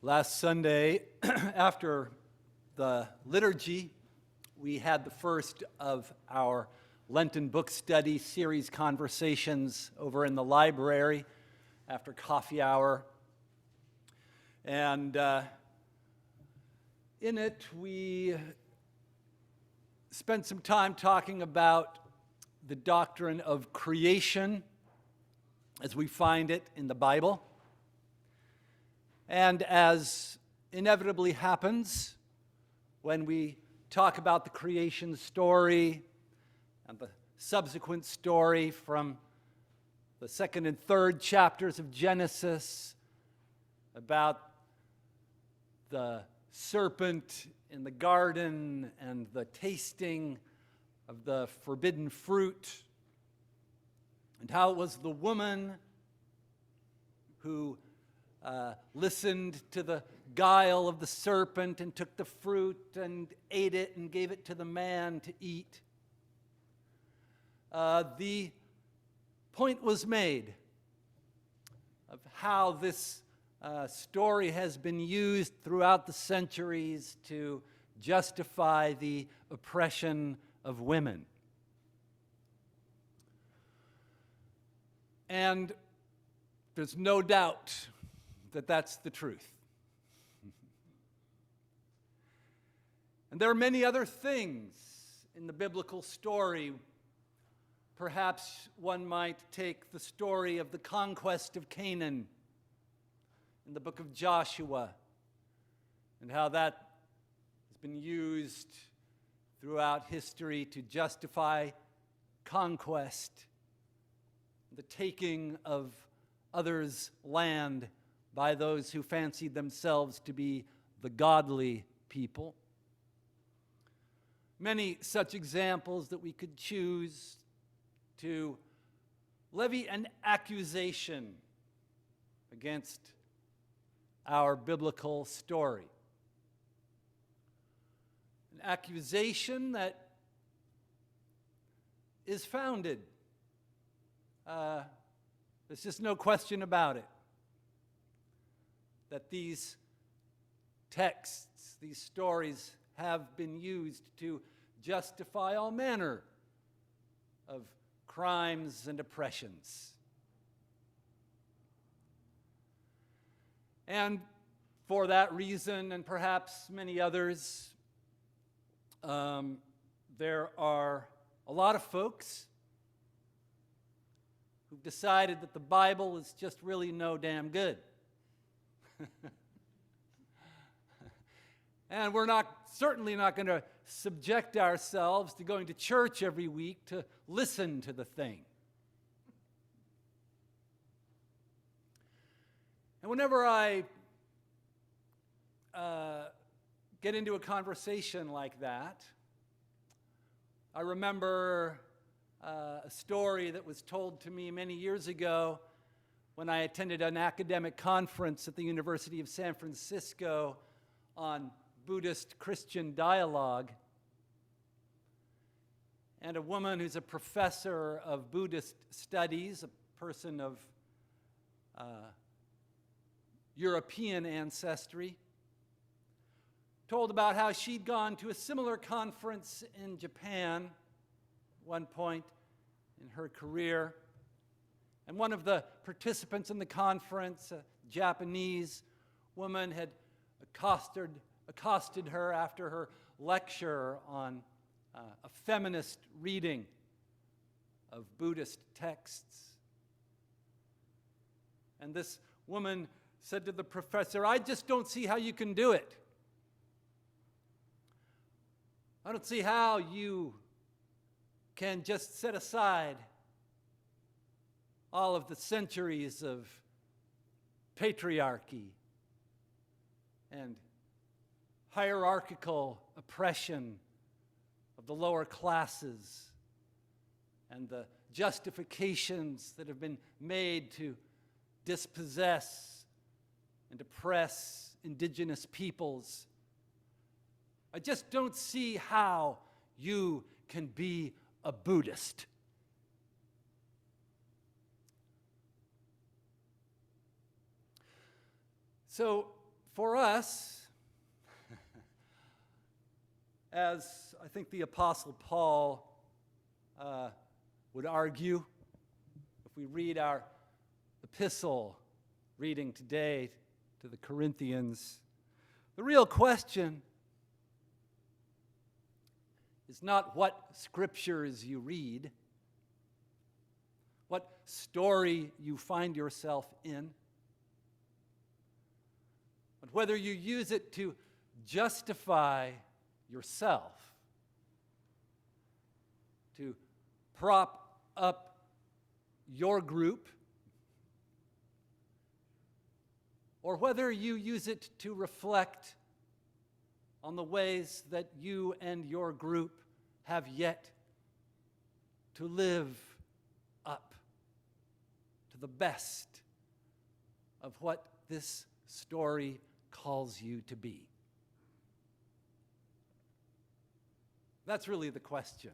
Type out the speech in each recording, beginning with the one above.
Last Sunday, after the liturgy, we had the first of our Lenten book study series conversations over in the library after coffee hour. And in it, we spent some time talking about the doctrine of creation as we find it in the Bible. And as inevitably happens when we talk about the creation story and the subsequent story from the second and third chapters of Genesis about the serpent in the garden and the tasting of the forbidden fruit, and how it was the woman who listened to the guile of the serpent and took the fruit and ate it and gave it to the man to eat. The point was made of how this story has been used throughout the centuries to justify the oppression of women. And there's no doubt that that's the truth. And there are many other things in the biblical story. Perhaps one might take the story of the conquest of Canaan in the book of Joshua, and how that has been used throughout history to justify conquest, the taking of others' land by those who fancied themselves to be the godly people. Many such examples that we could choose to levy an accusation against our biblical story. An accusation that is founded. There's just no question about it. That these texts, these stories, have been used to justify all manner of crimes and oppressions. And for that reason, and perhaps many others, there are a lot of folks who've decided that the Bible is just really no damn good. And we're certainly not going to subject ourselves to going to church every week to listen to the thing. And whenever I get into a conversation like that, I remember a story that was told to me many years ago when I attended an academic conference at the University of San Francisco on Buddhist-Christian dialogue. And a woman who's a professor of Buddhist studies, a person of European ancestry, told about how she'd gone to a similar conference in Japan at one point in her career. And one of the participants in the conference, a Japanese woman, had accosted her after her lecture on a feminist reading of Buddhist texts. And this woman said to the professor, "I just don't see how you can do it. I don't see how you can just set aside all of the centuries of patriarchy and hierarchical oppression of the lower classes and the justifications that have been made to dispossess and oppress indigenous peoples. I just don't see how you can be a Buddhist." So For us, as I think the Apostle Paul would argue, if we read our epistle reading today to the Corinthians, the real question is not what scriptures you read, what story you find yourself in, but whether you use it to justify yourself, to prop up your group, or whether you use it to reflect on the ways that you and your group have yet to live up to the best of what this story calls you to be. That's really the question.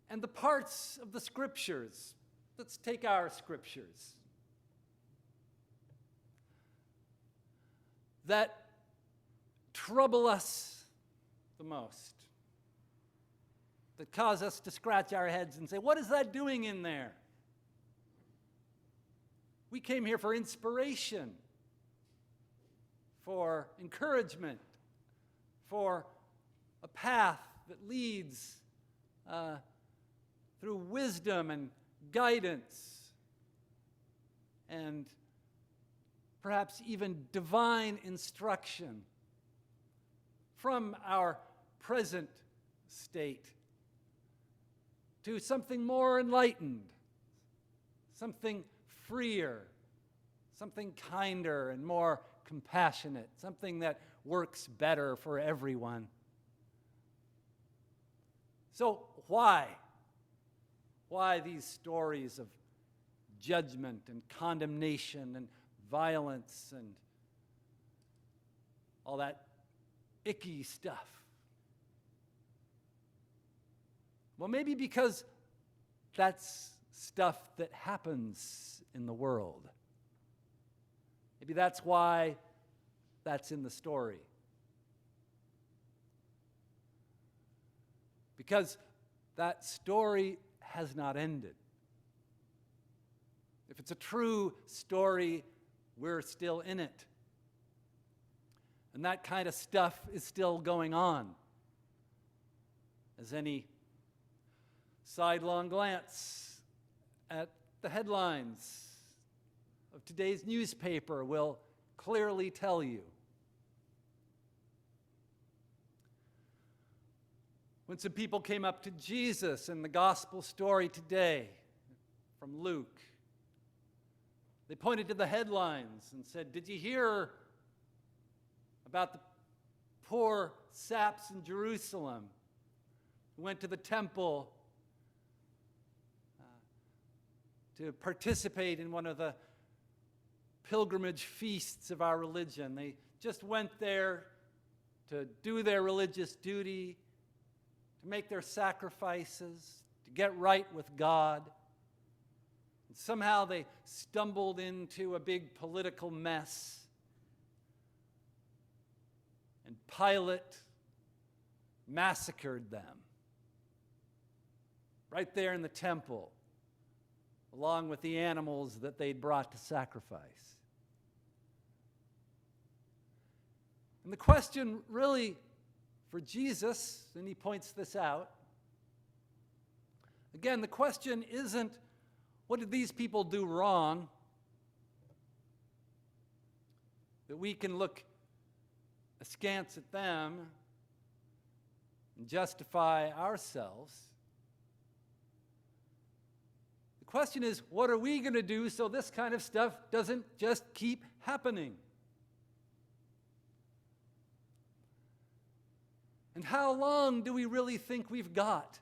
And the parts of the scriptures, let's take our scriptures, that trouble us the most, that cause us to scratch our heads and say, what is that doing in there? We came here for inspiration, for encouragement, for a path that leads through wisdom and guidance and perhaps even divine instruction from our present state to something more enlightened, something freer, something kinder and more compassionate, something that works better for everyone. So why? Why these stories of judgment and condemnation and violence and all that icky stuff? Well, maybe because that's stuff that happens in the world. Maybe that's why that's in the story. Because that story has not ended. If it's a true story, we're still in it. And that kind of stuff is still going on. As any sidelong glance at the headlines of today's newspaper will clearly tell you. When some people came up to Jesus in the gospel story today from Luke, they pointed to the headlines and said, "Did you hear about the poor saps in Jerusalem who went to the temple to participate in one of the pilgrimage feasts of our religion? They just went there to do their religious duty, to make their sacrifices, to get right with God. And somehow they stumbled into a big political mess. And Pilate massacred them right there in the temple, along with the animals that they'd brought to sacrifice." And the question really for Jesus, and he points this out, again, the question isn't, what did these people do wrong that we can look askance at them and justify ourselves? The question is, what are we going to do so this kind of stuff doesn't just keep happening? And how long do we really think we've got?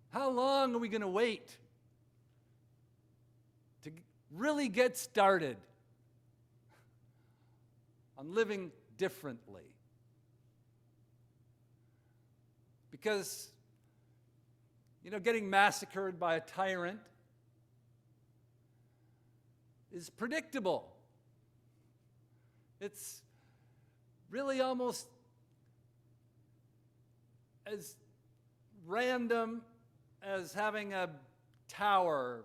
How long are we going to wait to really get started on living differently? Because Getting massacred by a tyrant is predictable. It's really almost as random as having a tower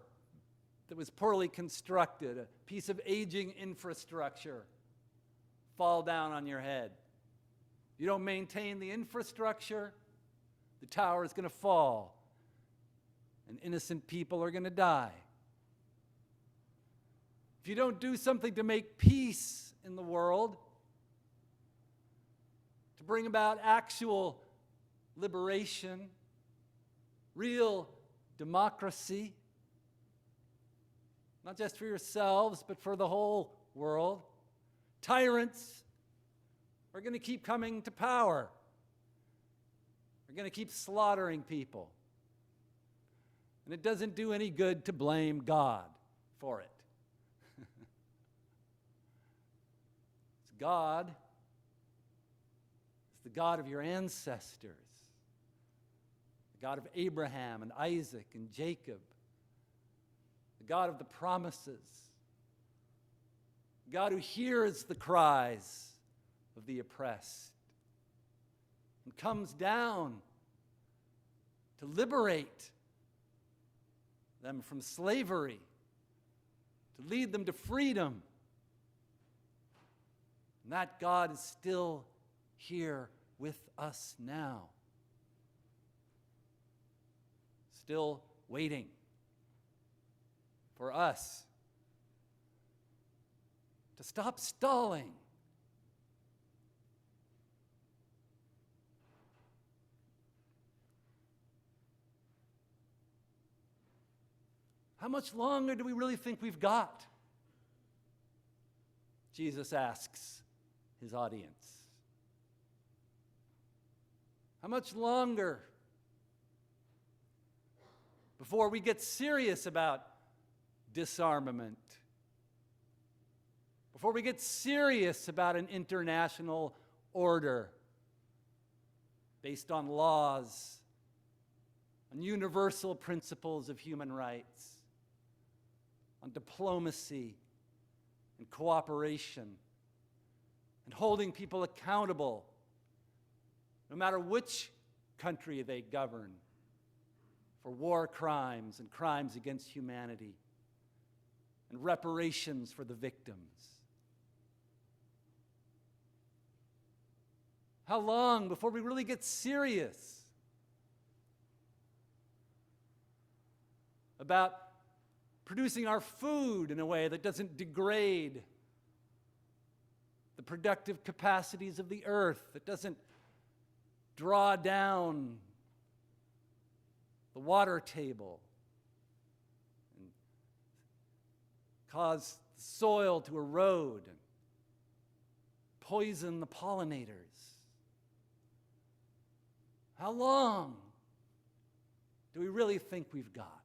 that was poorly constructed, a piece of aging infrastructure fall down on your head. You don't maintain the infrastructure, the tower is going to fall, and innocent people are going to die. If you don't do something to make peace in the world, to bring about actual liberation, real democracy, not just for yourselves, but for the whole world, tyrants are going to keep coming to power. They're going to keep slaughtering people. And it doesn't do any good to blame God for it. It's God. It's the God of your ancestors. The God of Abraham and Isaac and Jacob. The God of the promises. The God who hears the cries of the oppressed and comes down to liberate them from slavery, to lead them to freedom. And that God is still here with us now, still waiting for us to stop stalling. How much longer do we really think we've got? Jesus asks his audience. How much longer before we get serious about disarmament? Before we get serious about an international order based on laws, on universal principles of human rights, on diplomacy and cooperation, and holding people accountable, no matter which country they govern, for war crimes and crimes against humanity, and reparations for the victims. How long before we really get serious about producing our food in a way that doesn't degrade the productive capacities of the earth, that doesn't draw down the water table and cause the soil to erode and poison the pollinators? How long do we really think we've got?